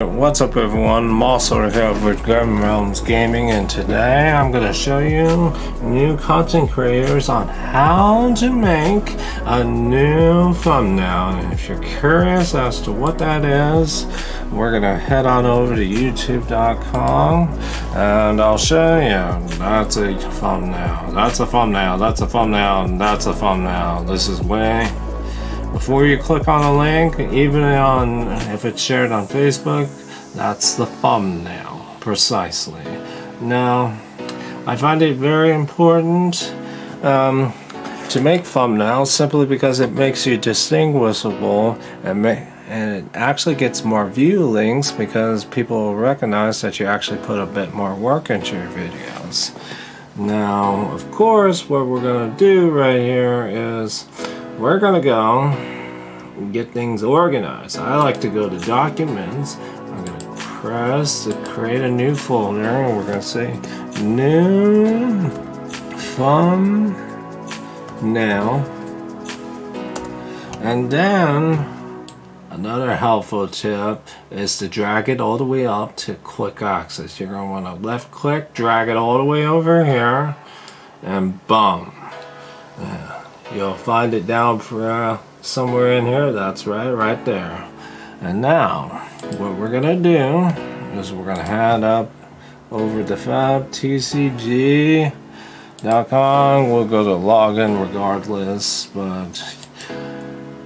What's up everyone, Mossor here with Garden Realms Gaming, and today I'm going to show you new content creators on how to make a new thumbnail. And if you're curious as to what that is, we're going to head on over to youtube.com and I'll show you. That's a thumbnail, that's a thumbnail, that's a thumbnail, and that's a thumbnail. This is way before you click on a link, even on if it's shared on Facebook, that's the thumbnail precisely. Now, I find it very important to make thumbnails simply because it makes you distinguishable, and it actually gets more view links because people will recognize that you actually put a bit more work into your videos. Now, of course, what we're going to do right here is we're gonna go and get things organized. I like to go to documents. I'm gonna press to create a new folder, and we're gonna say new thumbnail, and then another helpful tip is to drag it all the way up to quick access. You're gonna want to left click, drag it all the way over here, and boom. You'll find it down for somewhere in here. That's right there. And now what we're gonna do is we're gonna head up over to tcg.com. We'll go to login regardless, but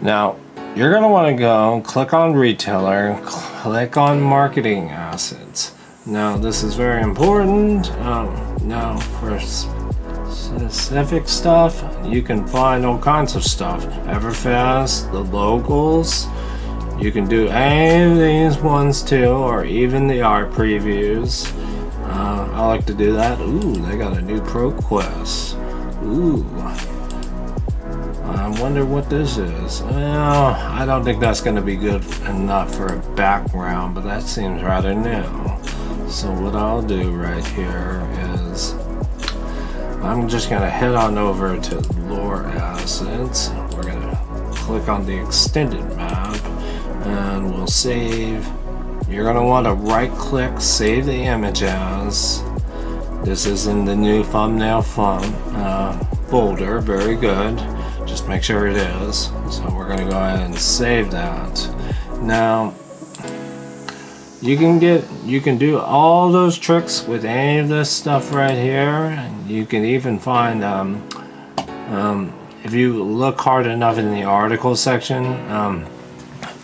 now you're gonna want to go click on retailer, click on marketing assets. Now this is very important. Now for specific stuff, you can find all kinds of stuff. Everfast, the locals, you can do any of these ones too, or even the art previews. I like to do that. Ooh, they got a new pro quest. Ooh, I wonder what this is. Well, I don't think that's going to be good enough for a background, but that seems rather new. So what I'll do right here is I'm just going to head on over to lore assets. We're going to click on the extended map and we'll save. You're going to want to right click, save the image as. This is in the new thumbnail folder. Very good. Just make sure it is. So we're going to go ahead and save that. Now you can do all those tricks with any of this stuff right here. You can even find if you look hard enough in the article section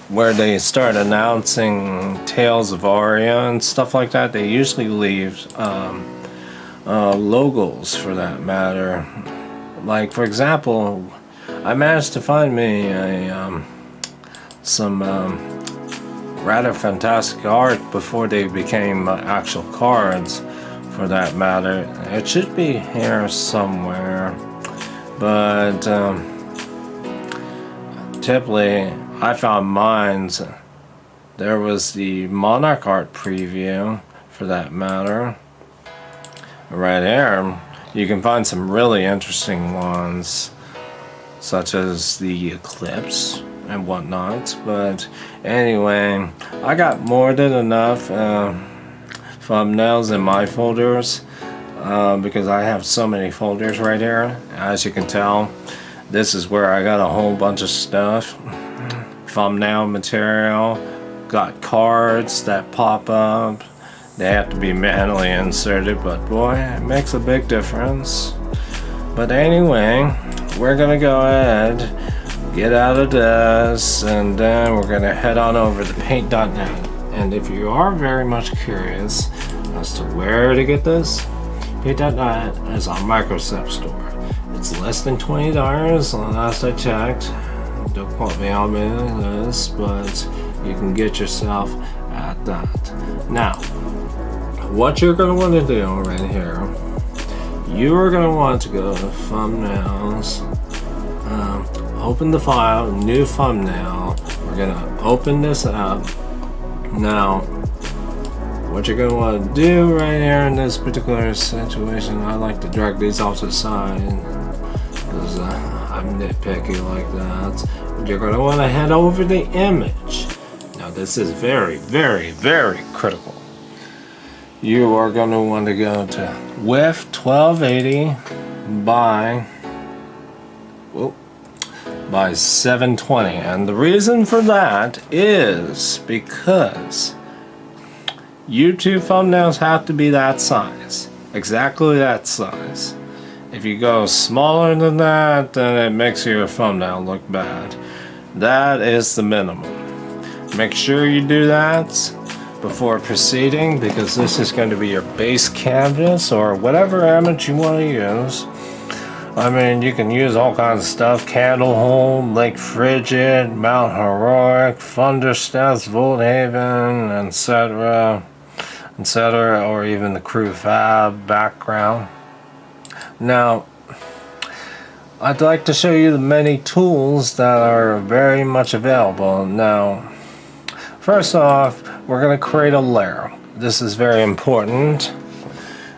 where they start announcing Tales of Aria and stuff like that, they usually leave logos for that matter. Like for example, I managed to find me some rather fantastic art before they became actual cards, for that matter. It should be here somewhere, but typically I found mines. There was the Monarch art preview, for that matter. Right here you can find some really interesting ones, such as the eclipse and whatnot. But anyway, I got more than enough thumbnails in my folders because I have so many folders right here. As you can tell, this is where I got a whole bunch of stuff. Thumbnail material, got cards that pop up. They have to be manually inserted, but boy, it makes a big difference. But anyway, we're gonna go ahead, get out of this, and then we're gonna head on over to paint.net. And if you are very much curious as to where to get this, paint.net is our Microsoft store. It's less than $20 last I checked. Don't quote me on this, but you can get yourself at that. Now, what you're gonna want to do right here, you are gonna want to go to thumbnails. Open the file, new thumbnail. We're gonna open this up. Now, what you're gonna want to do right here in this particular situation, I like to drag these off to the side because I'm nitpicky like that. You're gonna want to head over the image. Now this is very, very, very critical. You are going to want to go to width 1280 by 720, and the reason for that is because YouTube thumbnails have to be that size, exactly that size. If you go smaller than that, then it makes your thumbnail look bad. That is the minimum. Make sure you do that before proceeding, because this is going to be your base canvas or whatever image you want to use. I mean, you can use all kinds of stuff: Candlehold, Lake Frigid, Mount Heroic, Thundersteps, Volthaven, etc., or even the Crew Fab background. Now, I'd like to show you the many tools that are very much available. Now, first off, we're going to create a layer. This is very important.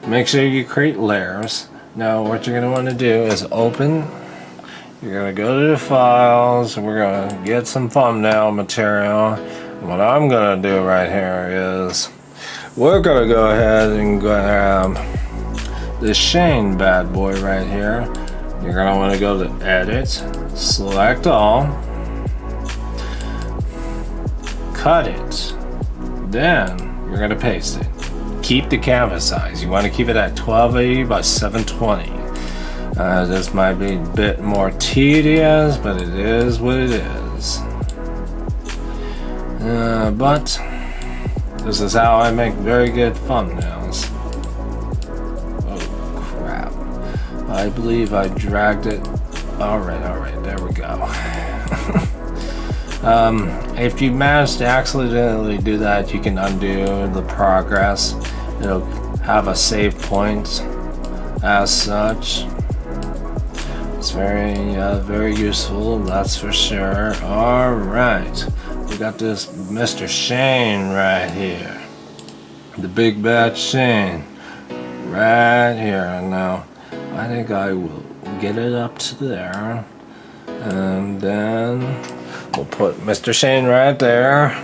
Make sure you create layers. Now, what you're going to want to do is open. You're going to go to the files. We're going to get some thumbnail material. What I'm going to do right here is we're going to go ahead and grab this Shane bad boy right here. You're going to want to go to Edit, select all, cut it, then you're going to paste it. Keep the canvas size. You want to keep it at 1280 by 720. This might be a bit more tedious, but it is what it is. But this is how I make very good thumbnails. Oh crap. I believe I dragged it. Alright, there we go. If you manage to accidentally do that, you can undo the progress. It'll have a save point as such. It's very useful, that's for sure. Alright, we got this Mr. Shane right here. The big bad Shane. Right here. Now, I think I will get it up to there. And then we'll put Mr. Shane right there.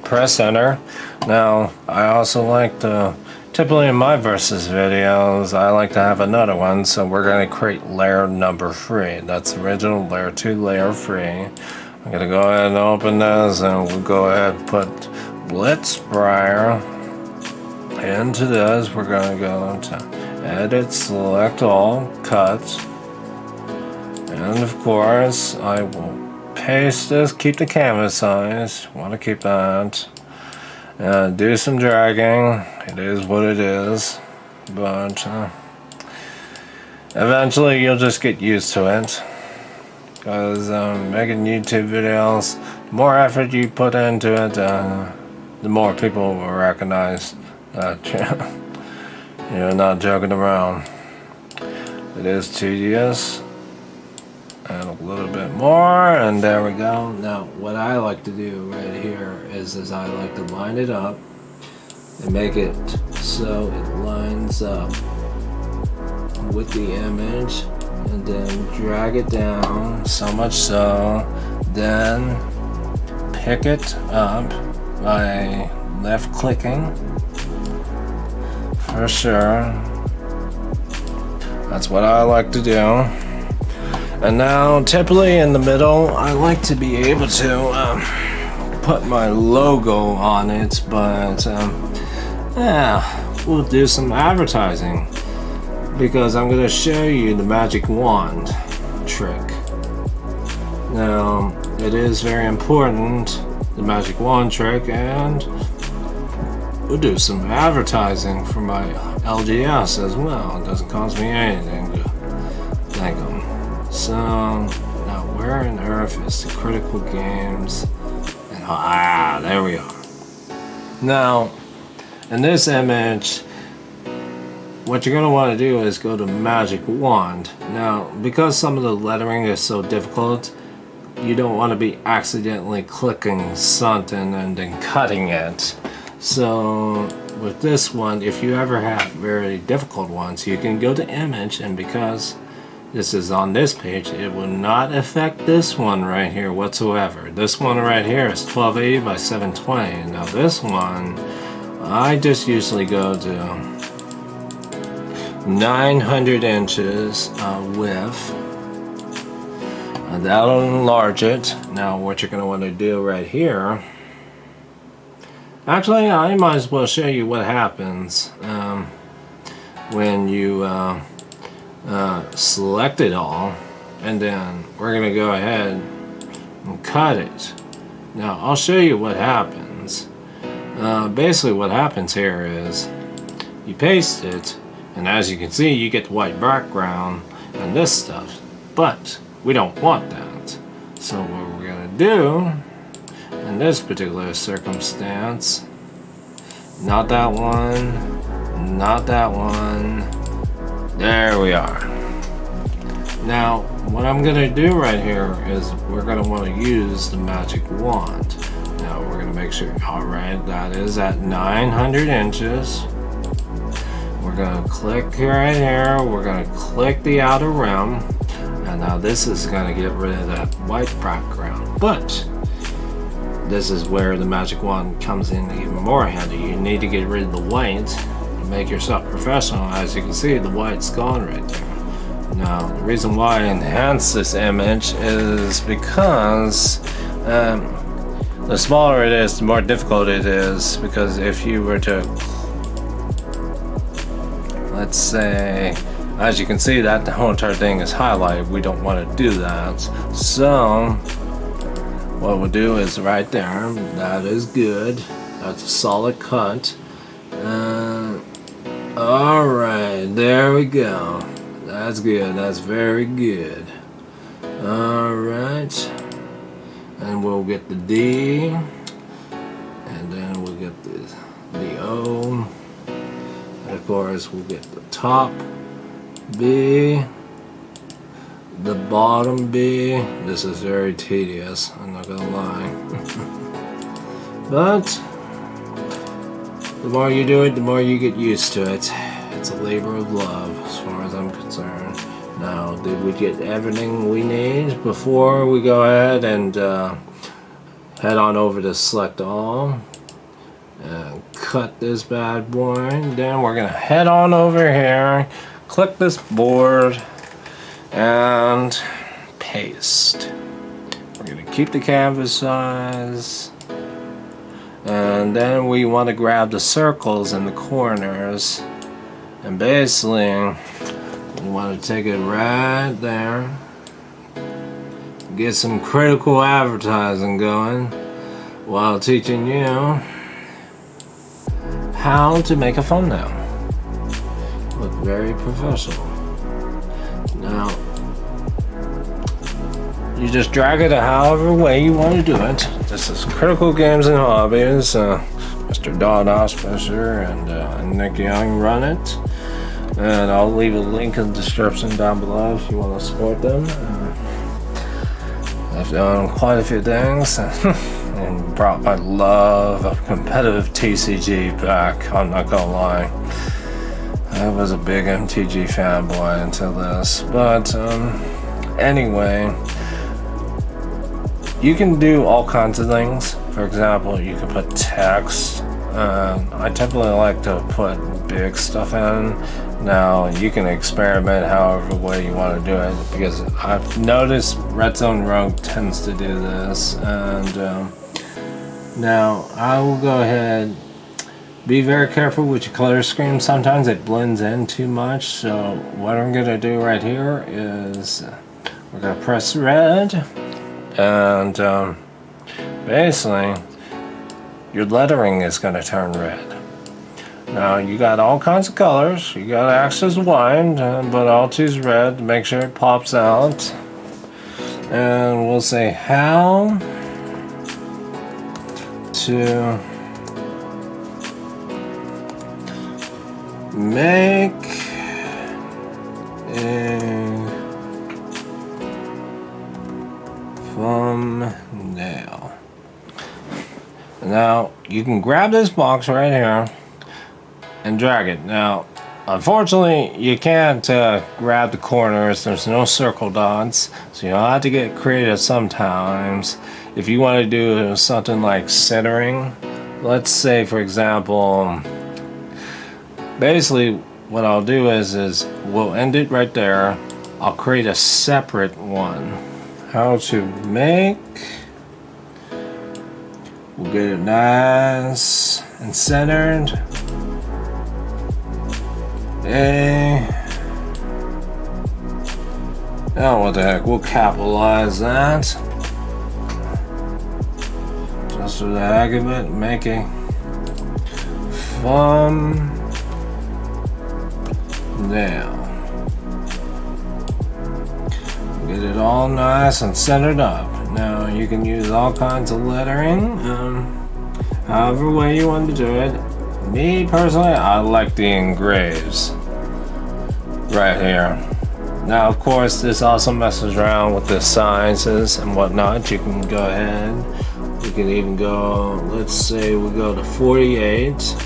Press enter. Now, I also like to, typically in my versus videos, I like to have another one, so we're going to create layer number 3. That's original layer 2, layer 3. I'm going to go ahead and open this, and we'll go ahead and put Blitzbriar into this. We're going to go to Edit, select all, cut, and of course, I will paste this, keep the canvas size, want to keep that. Do some dragging, it is what it is, but eventually you'll just get used to it, because making YouTube videos, the more effort you put into it, the more people will recognize that you're not joking around. It is tedious. And a little bit more, and there we go. Now, what I like to do right here is I like to line it up and make it so it lines up with the image, and then drag it down so much so, then pick it up by left clicking for sure. That's what I like to do. And now, typically in the middle, I like to be able to put my logo on it, but yeah, we'll do some advertising, because I'm going to show you the magic wand trick. Now, it is very important, the magic wand trick, and we'll do some advertising for my LGS as well. It doesn't cost me anything to thank them. So, now where on earth is the critical games? And, there we are. Now, in this image, what you're going to want to do is go to Magic Wand. Now, because some of the lettering is so difficult, you don't want to be accidentally clicking something and then cutting it. So, with this one, if you ever have very difficult ones, you can go to Image, and because this is on this page, it will not affect this one right here whatsoever. This one right here is 1280 by 720. Now this one, I just usually go to 900 inches width. That'll enlarge it. Now what you're going to want to do right here, actually I might as well show you what happens when you select it all, and then we're going to go ahead and cut it. Now I'll show you what happens. Basically what happens here is you paste it, and as you can see you get the white background and this stuff, but we don't want that. So what we're going to do in this particular circumstance, not that one, not that one, there we are. Now what I'm going to do right here is we're going to want to use the magic wand. Now we're going to make sure, alright, that is at 900 inches. We're going to click right here, we're going to click the outer rim, and now this is going to get rid of that white background. But this is where the magic wand comes in even more handy. You need to get rid of the white to make yourself professional. As you can see, the white's gone right there. Now the reason why I enhance this image is because the smaller it is, the more difficult it is, because if you were to, let's say, as you can see that the whole entire thing is highlighted, we don't want to do that. So what we'll do is right there, that is good, that's a solid cut. Alright, there we go. That's good, that's very good. Alright, and we'll get the D, and then we'll get the O, and of course we'll get the top B, the bottom B. This is very tedious, I'm not gonna lie. But the more you do it, the more you get used to it. It's a labor of love as far as I'm concerned. Now, did we get everything we need before we go ahead and head on over to select all and cut this bad boy? Then we're gonna head on over here, click this board, and paste. We're going to keep the canvas size, and then we want to grab the circles in the corners, and basically we want to take it right there, get some critical advertising going while teaching you how to make a thumbnail look very professional. Now, you just drag it however way you want to do it. This is Critical Games and Hobbies. Mr. Don Ospisher and Nick Young run it. And I'll leave a link in the description down below if you want to support them. I've done quite a few things and brought my love of competitive TCG back, I'm not gonna lie. I was a big MTG fanboy until this, but anyway, you can do all kinds of things. For example, you can put text. I typically like to put big stuff in. Now, you can experiment however way you want to do it, because I've noticed Red Zone Rogue tends to do this. And now, I will go ahead. Be very careful with your color scheme. Sometimes it blends in too much. So what I'm going to do right here is we're going to press red, and basically your lettering is going to turn red. Now you got all kinds of colors. You got access wide, but I'll choose red to make sure it pops out. And we'll say how to make a thumbnail. Now you can grab this box right here and drag it. Now unfortunately, you can't grab the corners. There's no circle dots, so you'll have to get creative sometimes. If you want to do something like centering, let's say, for example, basically what I'll do is we'll end it right there. I'll create a separate one. How to make. We'll get it nice and centered. Now what the heck, we'll capitalize that. Just for the heck of it, make a thumbnail. Get it all nice and centered up. Now you can use all kinds of lettering, however way you want to do it. Me personally, I like the engraves right here. Now of course this also messes around with the sizes and whatnot. You can go ahead, you can even go, let's say we go to 48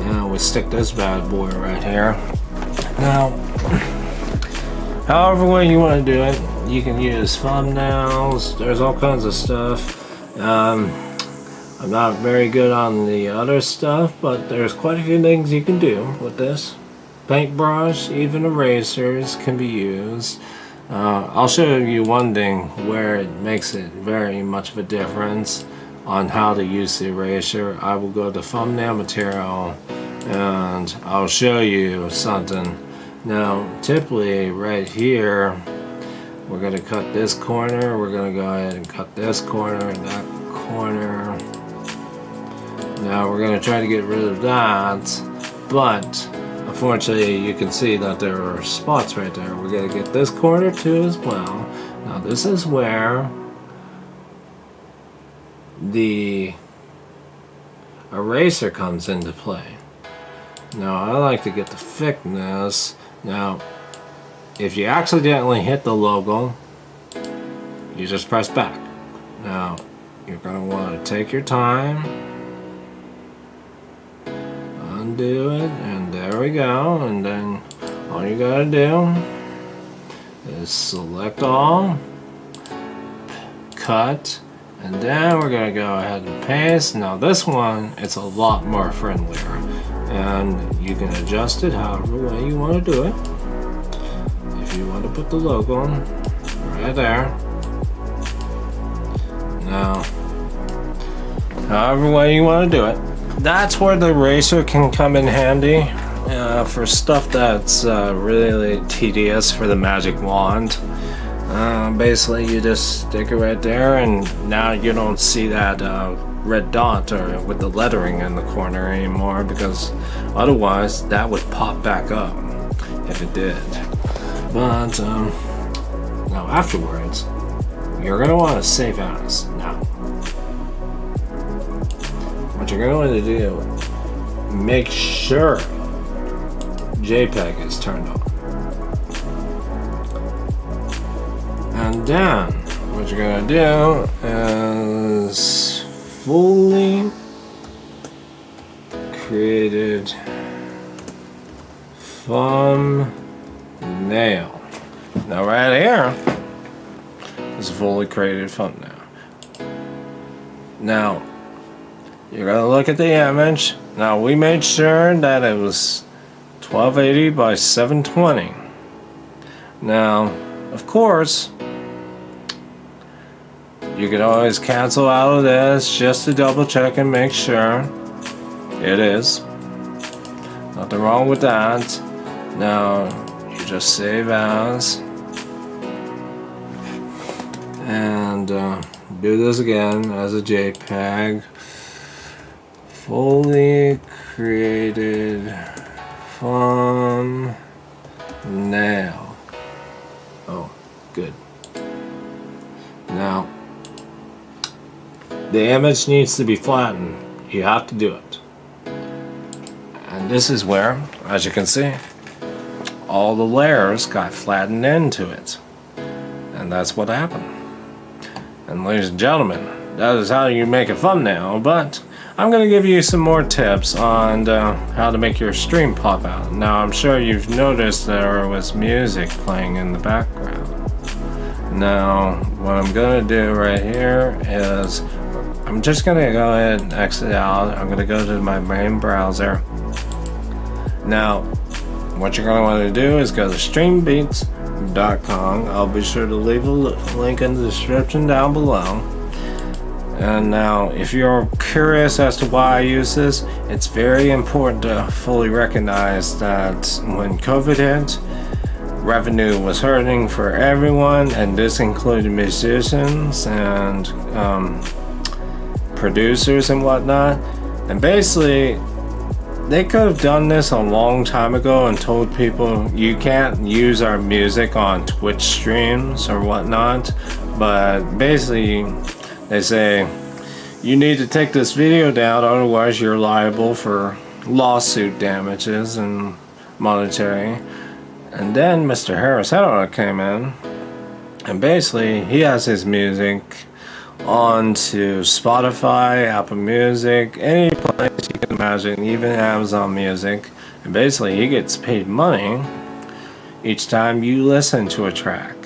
and we stick this bad boy right here. Now however way you want to do it, you can use thumbnails. There's all kinds of stuff. I'm not very good on the other stuff, but there's quite a few things you can do with this. Paintbrush, even erasers can be used. I'll show you one thing where it makes it very much of a difference on how to use the eraser. I will go to thumbnail material and I'll show you something. Now, typically right here, we're going to cut this corner. We're going to go ahead and cut this corner and that corner. Now we're going to try to get rid of that, but unfortunately you can see that there are spots right there. We're going to get this corner too as well. Now this is where the eraser comes into play. Now I like to get the thickness. Now if you accidentally hit the logo, you just press back. Now you're going to want to take your time, undo it, and there we go. And then all you got to do is select all, cut, and then we're going to go ahead and paste. Now this one, it's a lot more friendlier, and you can adjust it however way you want to do it. If you want to put the logo right there. Now, however way you want to do it. That's where the eraser can come in handy for stuff that's really tedious for the magic wand. Basically you just stick it right there, and now you don't see that red dot or with the lettering in the corner anymore, because otherwise that would pop back up if it did. But now afterwards, you're going to want to save as. Now, what you're going to want to do, make sure JPEG is turned on. And then, what you're going to do is fully created thumbnail. Now right here is a fully created thumbnail. Now you're going to look at the image. Now we made sure that it was 1280 by 720. Now of course you can always cancel out of this just to double check and make sure it is. Nothing wrong with that. Now you just save as and do this again as a JPEG. Fully created thumbnail. Oh, good. Now the image needs to be flattened. You have to do it. And this is where, as you can see, all the layers got flattened into it. And that's what happened. And ladies and gentlemen, that is how you make a thumbnail. But I'm going to give you some more tips on how to make your stream pop out. Now, I'm sure you've noticed there was music playing in the background. Now, what I'm going to do right here is I'm just going to go ahead and exit out. I'm going to go to my main browser. Now, what you're going to want to do is go to streambeats.com. I'll be sure to leave a link in the description down below. And now, if you're curious as to why I use this, it's very important to fully recognize that when COVID hit, revenue was hurting for everyone, and this included musicians and producers and whatnot. And basically, they could have done this a long time ago and told people you can't use our music on Twitch streams or whatnot. But basically, they say you need to take this video down, otherwise you're liable for lawsuit damages and monetary. And then Mr. Harris Heller came in, and basically he has his music onto Spotify, Apple Music, any place you can imagine, even Amazon Music. And basically he gets paid money each time you listen to a track.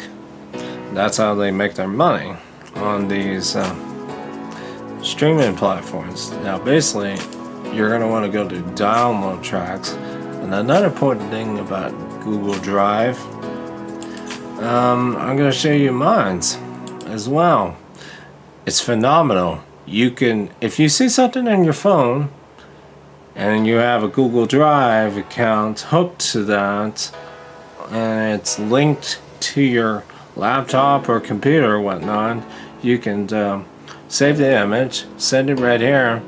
That's how they make their money on these streaming platforms. Now basically you're going to want to go to download tracks. And another important thing about Google Drive, I'm going to show you mine as well. It's phenomenal. You can, if you see something on your phone and you have a Google Drive account hooked to that and it's linked to your laptop or computer or whatnot, you can save the image, send it right here,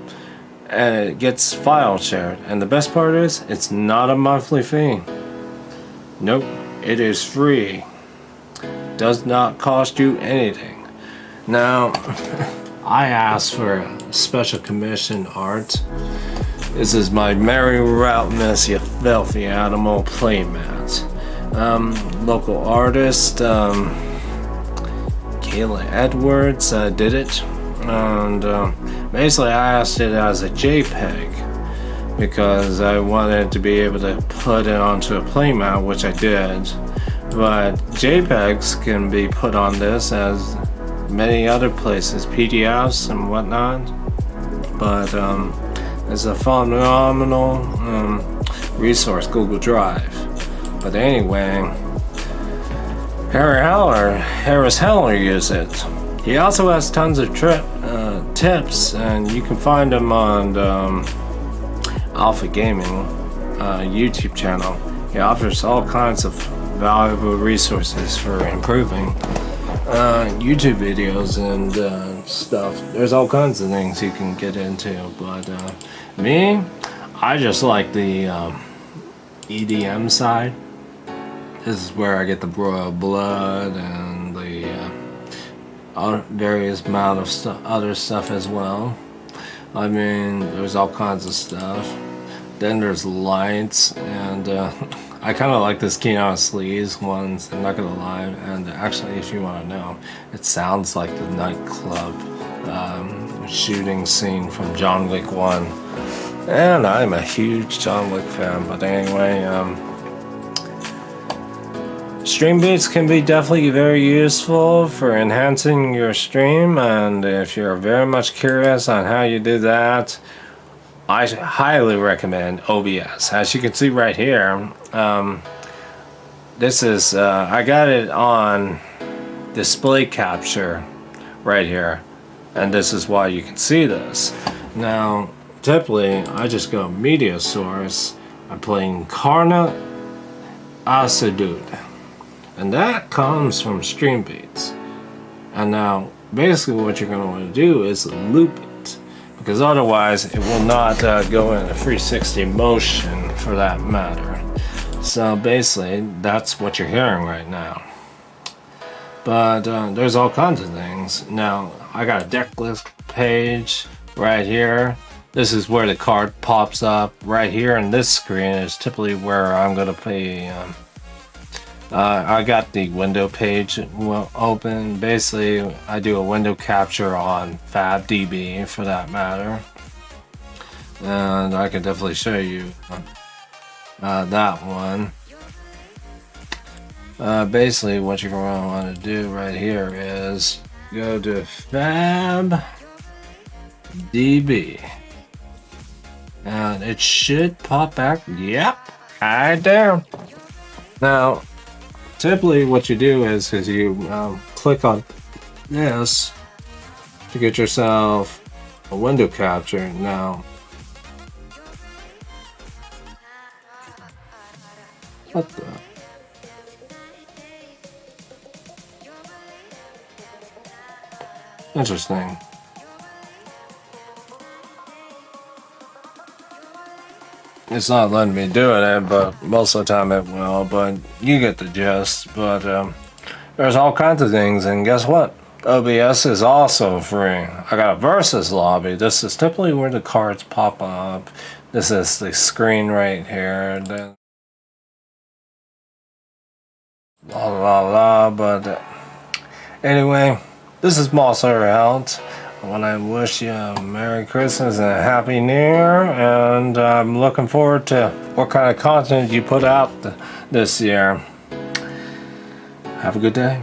and it gets file shared. And the best part is, it's not a monthly fee. Nope, it is free. Does not cost you anything. Now, I asked for a special commission art. This is my Merry Routness, you filthy animal playmat. Local artist, Kayla Edwards did it. And basically I asked it as a JPEG because I wanted to be able to put it onto a playmat, which I did. But JPEGs can be put on this as many other places, PDFs and whatnot. But it's a phenomenal resource, Google Drive. But anyway, Harris Heller used it. He also has tons of tips, and you can find them on Alpha Gaming YouTube channel. He offers all kinds of valuable resources for improving YouTube videos and stuff. There's all kinds of things you can get into, but me, I just like the EDM side. This is where I get the royal blood and the various amount of other stuff as well. I mean, there's all kinds of stuff. Then there's lights, and I kind of like this Keanu Sleaze ones, I'm not gonna lie. And actually, if you want to know, it sounds like the nightclub shooting scene from John Wick 1. And I'm a huge John Wick fan, but anyway, Stream Beats can be definitely very useful for enhancing your stream, and if you're very much curious on how you do that, I highly recommend OBS. As you can see right here, this is, I got it on display capture right here, and this is why you can see this. Now, typically, I just go media source, I'm playing Karna Asadud. And that comes from Stream Beats. And now, basically what you're going to want to do is loop it. Because otherwise, it will not go in a 360 motion for that matter. So basically, that's what you're hearing right now. But there's all kinds of things. Now, I got a deck list page right here. This is where the card pops up. Right here in this screen is typically where I'm going to play. I got the window page open. Basically, I do a window capture on FabDB for that matter. and I can definitely show you that one. Basically, what you're going to want to do right here is go to FabDB, and it should pop back. Yep, right there. Now, typically, what you do is you click on this to get yourself a window capture. Now, what the? Interesting. It's not letting me do it, but most of the time it will, but you get the gist. But there's all kinds of things, and guess what? OBS is also free. I got a versus lobby. This is typically where the cards pop up. This is the screen right here. Then la la la, but anyway, this is Monster out. I want to wish you a Merry Christmas and a Happy New Year, and I'm looking forward to what kind of content you put out this year. Have a good day.